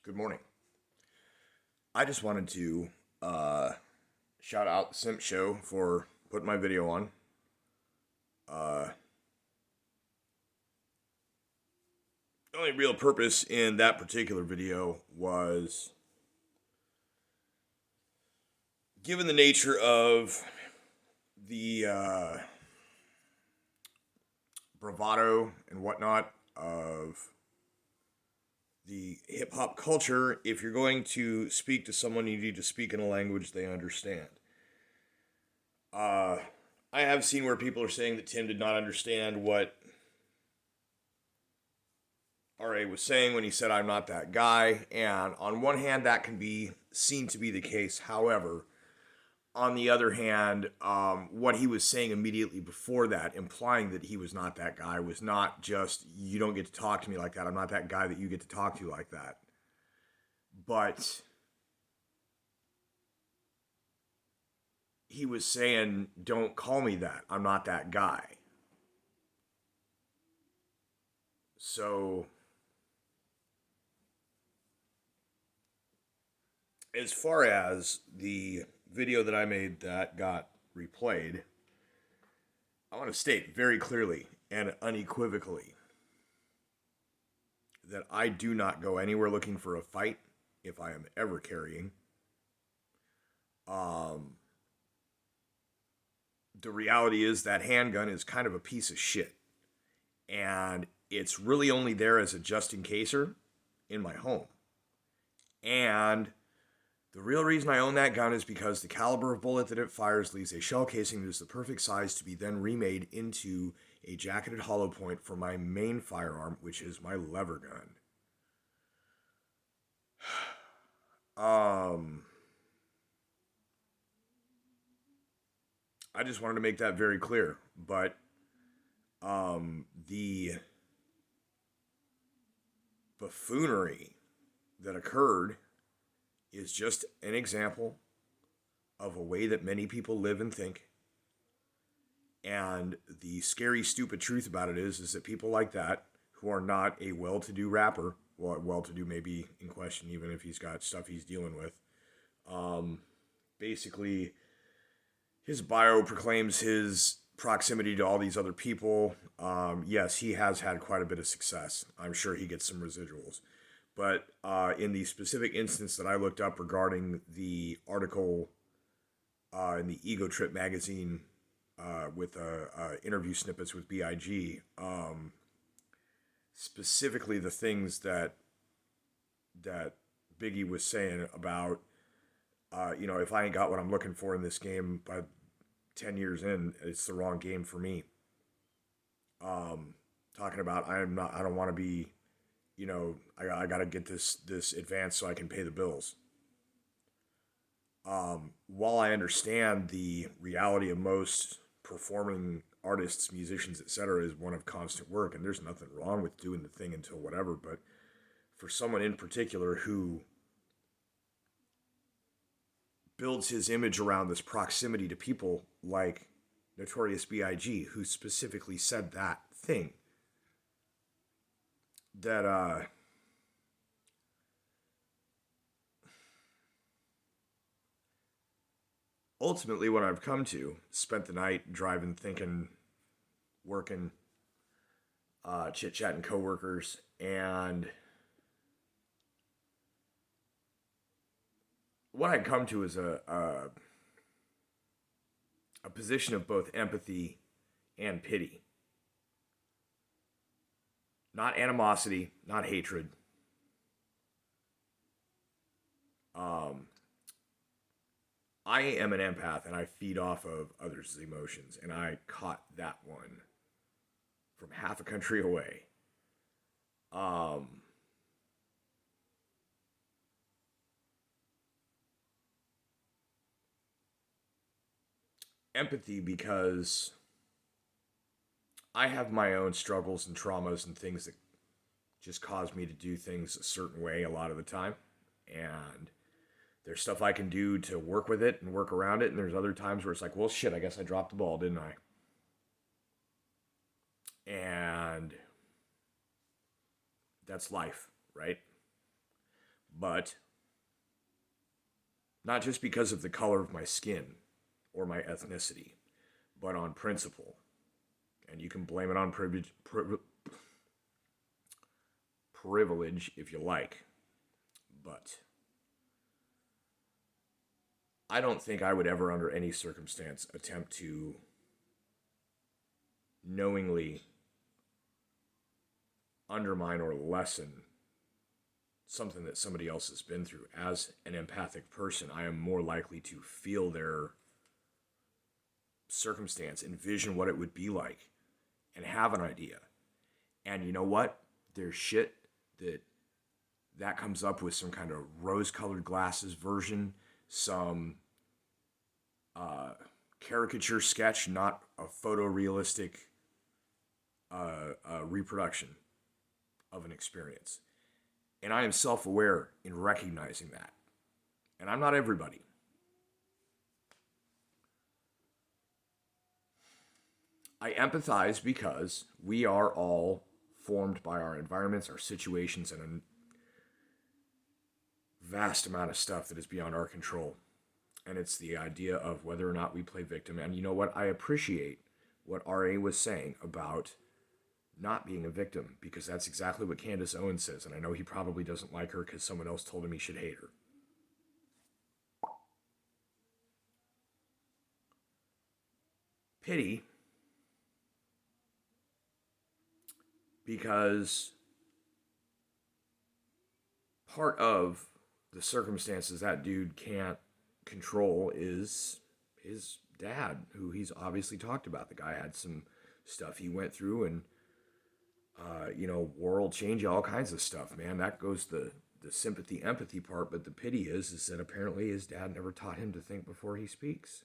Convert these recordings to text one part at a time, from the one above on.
Good morning. I just wanted to shout out the Simp Show for putting my video on. Uh, the only real purpose in that particular video was given the nature of the bravado and whatnot of the hip hop culture. If you're going to speak to someone, you need to speak in a language they understand. Uh, I have seen where people are saying that Tim did not understand what RA was saying when he said, "I'm not that guy." And on one hand, that can be seen to be the case. However, on the other hand, what he was saying immediately before that, implying that he was not that guy, was not just, you don't get to talk to me like that. I'm not that guy that you get to talk to like that. But he was saying, don't call me that. I'm not that guy. So, as far as the video that I made that got replayed, I want to state very clearly and unequivocally that I do not go anywhere looking for a fight if I am ever carrying. The reality is that handgun is kind of a piece of shit. And it's really only there as a just in caser in my home. And the real reason I own that gun is because the caliber of bullet that it fires leaves a shell casing that is the perfect size to be then remade into a jacketed hollow point for my main firearm, which is my lever gun. I just wanted to make that very clear. But the buffoonery that occurred is just an example of a way that many people live and think. And the scary, stupid truth about it is that people like that, who are not a well-to-do rapper, well, well-to-do may be in question, even if he's got stuff he's dealing with, basically, his bio proclaims his proximity to all these other people. Yes, he has had quite a bit of success. I'm sure he gets some residuals. But in the specific instance that I looked up regarding the article in the Ego Trip magazine with interview snippets with B.I.G., specifically the things that Biggie was saying about, if I ain't got what I'm looking for in this game by 10 years in, it's the wrong game for me. Talking about I don't want to be, I got to get this advanced so I can pay the bills. While I understand the reality of most performing artists, musicians, etc., is one of constant work, and there's nothing wrong with doing the thing until whatever, but for someone in particular who builds his image around this proximity to people like Notorious B.I.G., who specifically said that thing, that ultimately what I've come to, spent the night driving, thinking, working, chit-chatting coworkers, and what I'd come to is a position of both empathy and pity. Not animosity, not hatred. I am an empath and I feed off of others' emotions, and I caught that one from half a country away. Empathy because I have my own struggles and traumas and things that just cause me to do things a certain way a lot of the time. And there's stuff I can do to work with it and work around it. And there's other times where it's like, well, shit, I guess I dropped the ball, didn't I? And that's life, right? But not just because of the color of my skin or my ethnicity, but on principle. And you can blame it on privilege if you like. But I don't think I would ever, under any circumstance, attempt to knowingly undermine or lessen something that somebody else has been through. As an empathic person, I am more likely to feel their circumstance, envision what it would be like, and have an idea. And you know what? There's shit that comes up with some kind of rose-colored glasses version, some caricature sketch, not a photorealistic reproduction of an experience. And I am self-aware in recognizing that. And I'm not everybody. I empathize because we are all formed by our environments, our situations, and a vast amount of stuff that is beyond our control. And it's the idea of whether or not we play victim. And you know what? I appreciate what R.A. was saying about not being a victim, because that's exactly what Candace Owens says. And I know he probably doesn't like her because someone else told him he should hate her. Pity, because part of the circumstances that dude can't control is his dad, who he's obviously talked about. The guy had some stuff he went through, and world change, all kinds of stuff, man. That goes the sympathy, empathy part, but the pity is that apparently his dad never taught him to think before he speaks.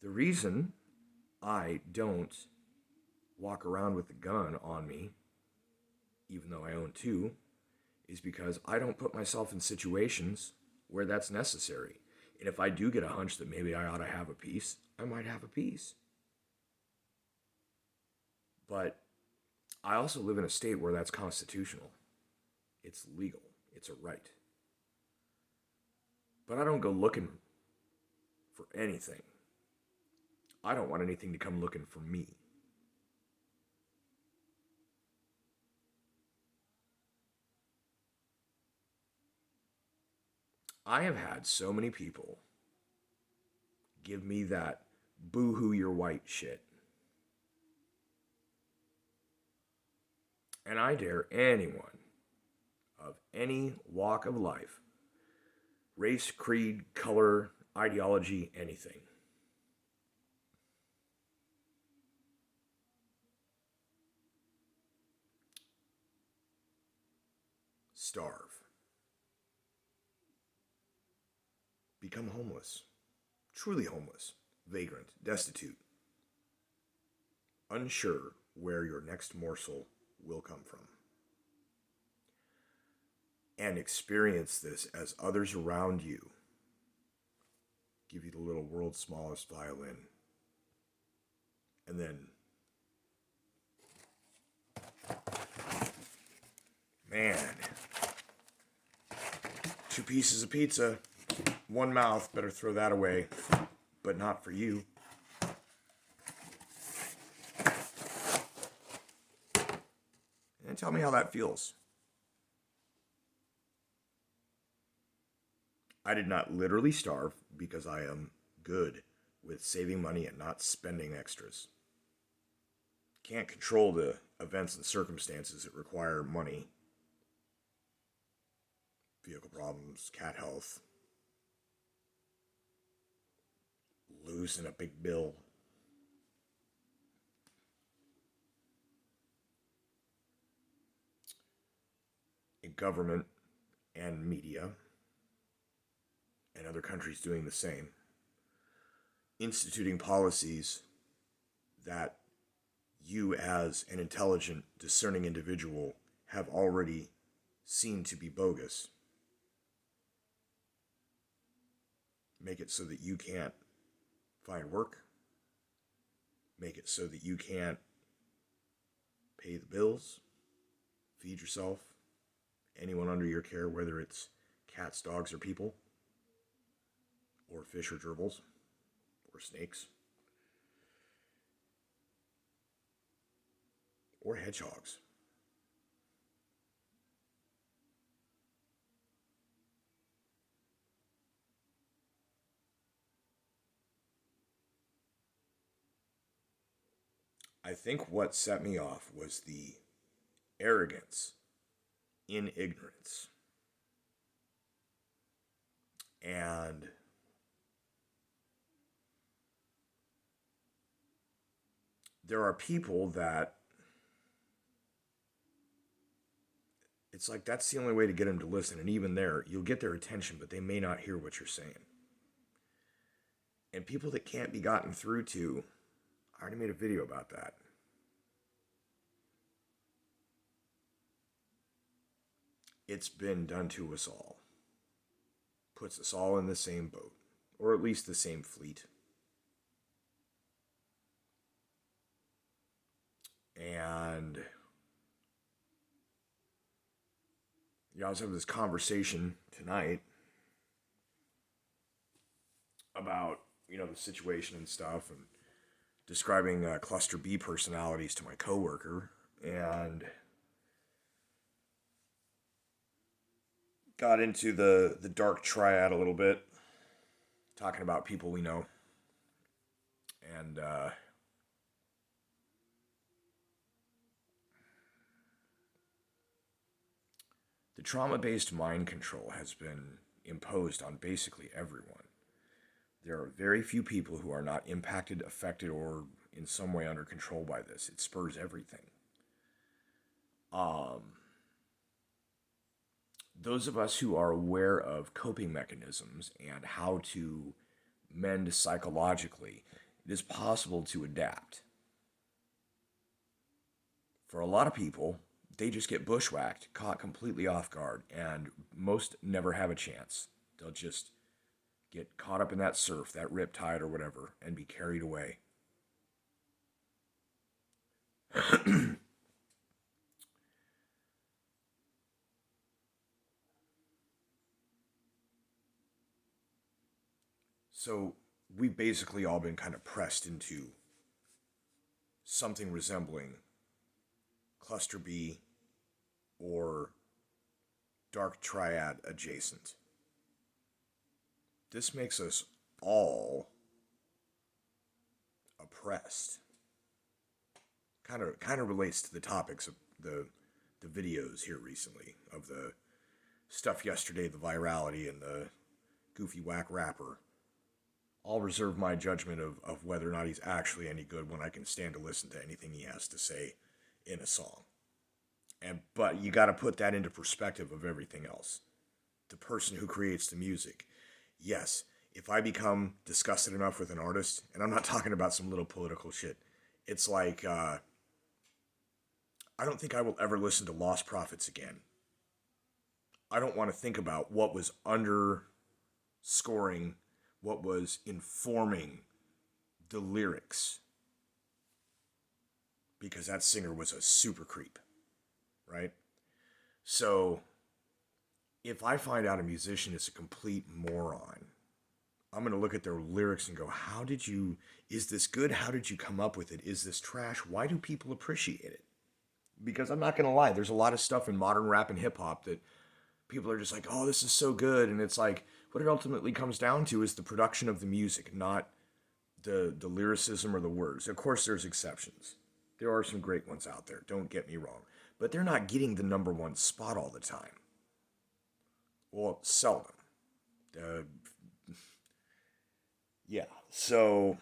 The reason I don't walk around with a gun on me, even though I own two, is because I don't put myself in situations where that's necessary. And if I do get a hunch that maybe I ought to have a piece, I might have a piece. But I also live in a state where that's constitutional. It's legal. It's a right. But I don't go looking for anything. I don't want anything to come looking for me. I have had so many people give me that boo-hoo, you're white shit. And I dare anyone of any walk of life, race, creed, color, ideology, anything, starve, become homeless, truly homeless, vagrant, destitute, unsure where your next morsel will come from. And experience this as others around you give you the little world's smallest violin. And then, man, 2 pieces of pizza, 1 mouth, better throw that away, but not for you. And tell me how that feels. I did not literally starve because I am good with saving money and not spending extras. Can't control the events and circumstances that require money. Vehicle problems, cat health, losing a big bill. Government and media and other countries doing the same, instituting policies that you as an intelligent, discerning individual have already seen to be bogus. Make it so that you can't find work. Make it so that you can't pay the bills, feed yourself, anyone under your care, whether it's cats, dogs, or people, or fish or gerbils, or snakes, or hedgehogs. I think what set me off was the arrogance in ignorance. And there are people that it's like that's the only way to get them to listen. And even there, you'll get their attention, but they may not hear what you're saying. And people that can't be gotten through to, I already made a video about that. It's been done to us all. Puts us all in the same boat, or at least the same fleet. And I was having this conversation tonight about, the situation and stuff, and describing cluster B personalities to my coworker, and got into the dark triad a little bit, talking about people we know, and the trauma-based mind control has been imposed on basically everyone. There are very few people who are not impacted, affected, or in some way under control by this. It spurs everything. Those of us who are aware of coping mechanisms and how to mend psychologically, it is possible to adapt. For a lot of people, they just get bushwhacked, caught completely off guard, and most never have a chance. They'll just get caught up in that surf, that riptide or whatever, and be carried away. So we've basically all been kind of pressed into something resembling cluster B or dark triad adjacent. This makes us all oppressed. Kind of relates to the topics of the videos here recently, of the stuff yesterday, the virality, and the goofy whack rapper. I'll reserve my judgment of whether or not he's actually any good when I can stand to listen to anything he has to say in a song. But you got to put that into perspective of everything else. The person who creates the music. Yes, if I become disgusted enough with an artist, and I'm not talking about some little political shit, it's like, I don't think I will ever listen to Lost Prophets again. I don't want to think about what was underscoring, what was informing the lyrics, because that singer was a super creep, right? So if I find out a musician is a complete moron, I'm going to look at their lyrics and go, is this good? How did you come up with it? Is this trash? Why do people appreciate it? Because I'm not going to lie, there's a lot of stuff in modern rap and hip hop that people are just like, oh, this is so good. And it's like, what it ultimately comes down to is the production of the music, not the lyricism or the words. Of course, there's exceptions. There are some great ones out there, don't get me wrong. But they're not getting the number one spot all the time. Well, seldom. Yeah, so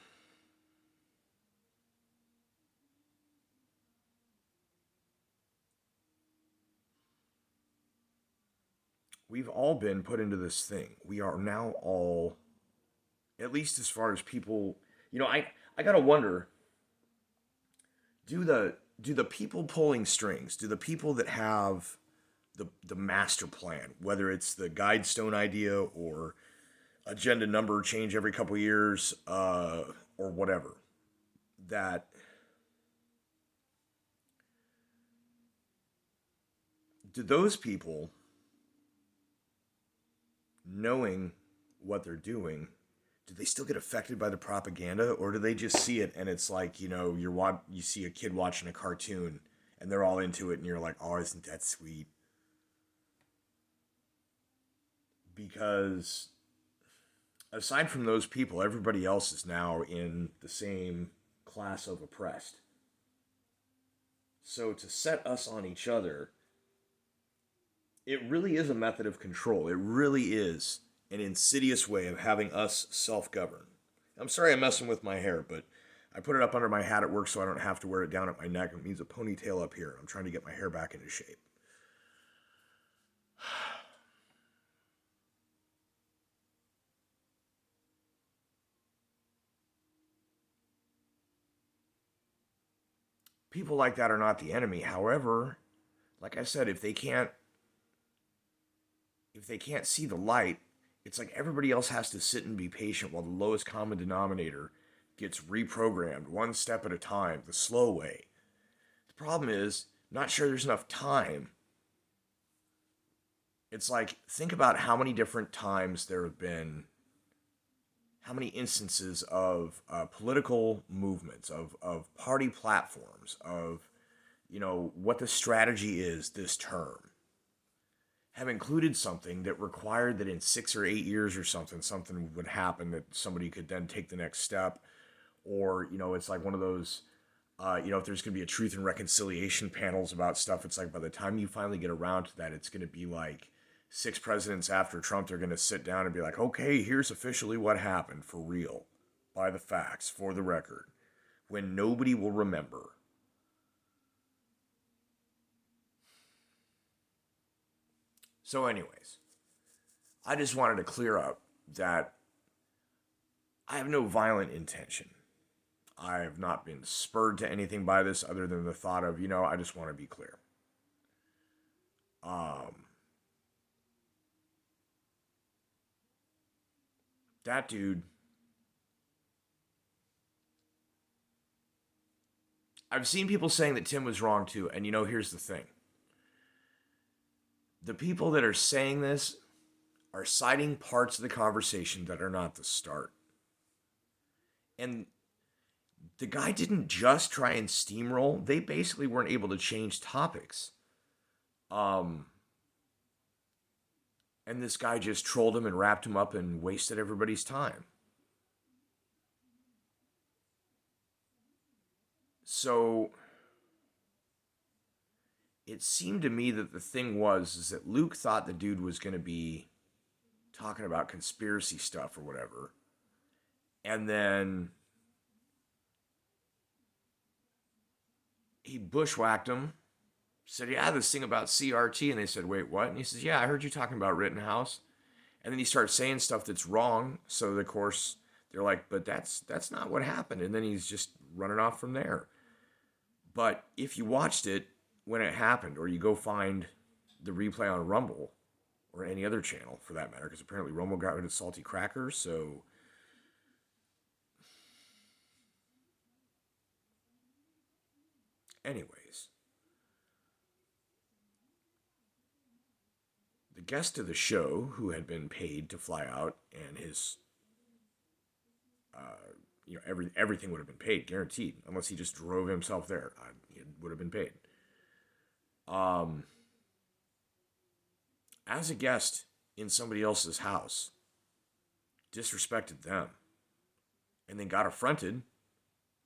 we've all been put into this thing. We are now all, at least as far as people, I gotta wonder, do the people pulling strings, do the people that have the master plan, whether it's the Guidestone idea or agenda number change every couple years, or whatever, that do those people knowing what they're doing, do they still get affected by the propaganda, or do they just see it and it's like, you see a kid watching a cartoon and they're all into it and you're like, oh, isn't that sweet? Because aside from those people, everybody else is now in the same class of oppressed. So to set us on each other, it really is a method of control. It really is an insidious way of having us self-govern. I'm sorry I'm messing with my hair, but I put it up under my hat at work so I don't have to wear it down at my neck. It means a ponytail up here. I'm trying to get my hair back into shape. People like that are not the enemy. However, like I said, if they can't see the light, it's like everybody else has to sit and be patient while the lowest common denominator gets reprogrammed one step at a time, the slow way. The problem is, not sure there's enough time. It's like, think about how many different times there have been, how many instances of political movements, of party platforms, of, what the strategy is this term, have included something that required that in 6 or 8 years or something would happen that somebody could then take the next step. Or, it's like one of those, if there's going to be a truth and reconciliation panels about stuff, it's like by the time you finally get around to that, it's going to be like 6 presidents after Trump, they're going to sit down and be like, okay, here's officially what happened for real, by the facts, for the record, when nobody will remember. So, anyways, I just wanted to clear up that I have no violent intention. I have not been spurred to anything by this other than the thought of, I just want to be clear. That dude, I've seen people saying that Tim was wrong too, and here's the thing. The people that are saying this are citing parts of the conversation that are not the start. And the guy didn't just try and steamroll. They basically weren't able to change topics. And this guy just trolled him and wrapped him up and wasted everybody's time. So it seemed to me that the thing is that Luke thought the dude was going to be talking about conspiracy stuff or whatever. And then he bushwhacked him, said, yeah, this thing about CRT. And they said, wait, what? And he says, yeah, I heard you talking about Rittenhouse. And then he starts saying stuff that's wrong. So, of course, they're like, but that's not what happened. And then he's just running off from there. But if you watched it when it happened, or you go find the replay on Rumble, or any other channel for that matter, because apparently Rumble got rid of Salty Crackers, so... Anyways, the guest of the show, who had been paid to fly out, and his, everything would have been paid, guaranteed, unless he just drove himself there. It would have been paid. As a guest in somebody else's house, disrespected them, and then got affronted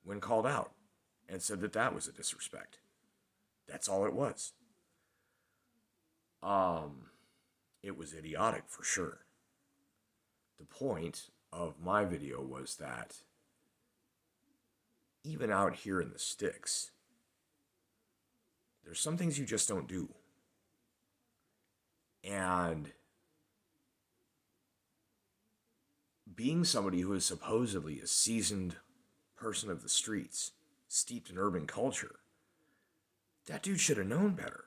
when called out, and said that was a disrespect. That's all it was. It was idiotic for sure. The point of my video was that even out here in the sticks, there's some things you just don't do. And being somebody who is supposedly a seasoned person of the streets, steeped in urban culture, that dude should have known better.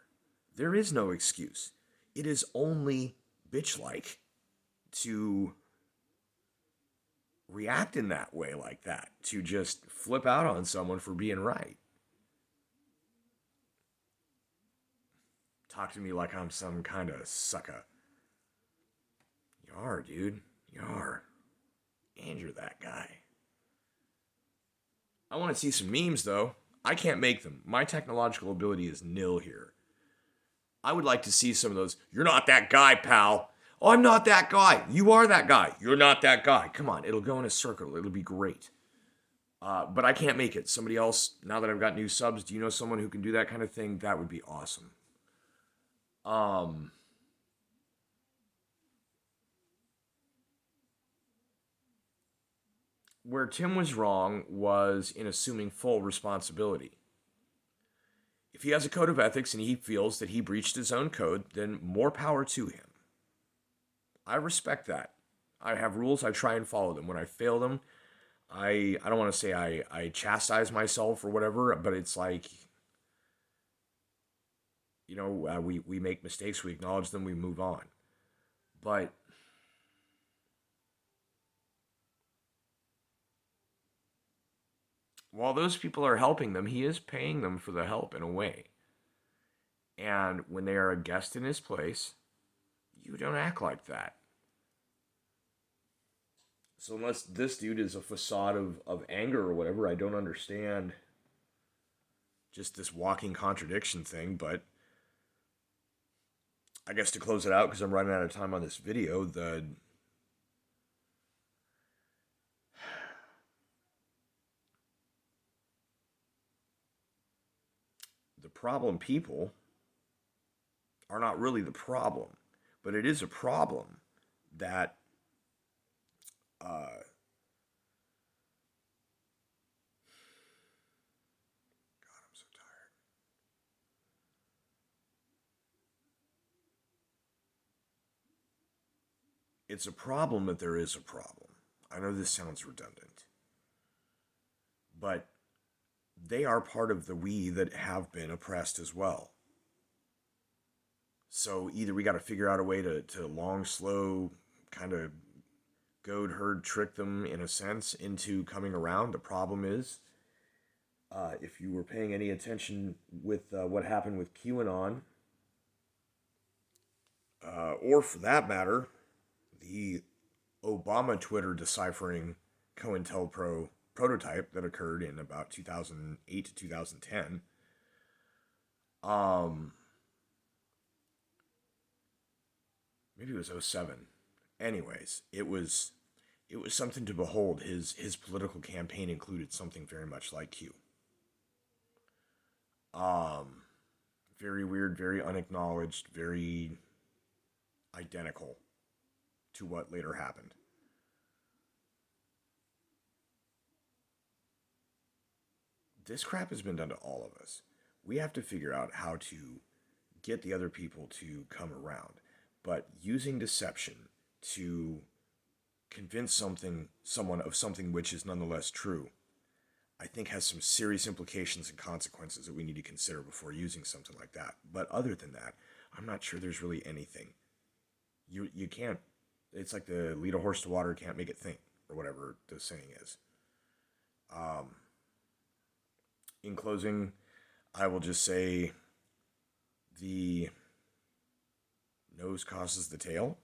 There is no excuse. It is only bitch-like to react in that way like that, to just flip out on someone for being right. Talk to me like I'm some kind of sucker. You are, dude. You are. And you're that guy. I want to see some memes, though. I can't make them. My technological ability is nil here. I would like to see some of those. You're not that guy, pal. Oh, I'm not that guy. You are that guy. You're not that guy. Come on, it'll go in a circle. It'll be great. But I can't make it. Somebody else, now that I've got new subs, do you know someone who can do that kind of thing? That would be awesome. Where Tim was wrong was in assuming full responsibility. If he has a code of ethics and he feels that he breached his own code, then more power to him. I respect that. I have rules, I try and follow them. When I fail them, I don't want to say I chastise myself or whatever, but it's like, we make mistakes, we acknowledge them, we move on. But while those people are helping them, he is paying them for the help in a way. And when they are a guest in his place, you don't act like that. So unless this dude is a facade of anger or whatever, I don't understand just this walking contradiction thing. But I guess to close it out, because I'm running out of time on this video, the problem people are not really the problem, but it is a problem that God, I'm so tired. It's a problem that there is a problem. I know this sounds redundant, but they are part of the we that have been oppressed as well. So either we got to figure out a way to long, slow, kind of goad, herd, trick them in a sense into coming around. The problem is, if you were paying any attention with what happened with QAnon, or for that matter, the Obama Twitter deciphering COINTELPRO prototype that occurred in about 2008 to 2010. Maybe it was '07. Anyways, it was something to behold. His political campaign included something very much like Q. Um, Very weird, very unacknowledged, very identical to what later happened. This crap has been done to all of us. We have to figure out how to get the other people to come around. But using deception to convince someone of something which is nonetheless true, I think has some serious implications and consequences that we need to consider before using something like that. But other than that, I'm not sure there's really anything. You can't. It's like the lead a horse to water can't make it think, or whatever the saying is. Um, in closing, I will just say the nose causes the tail.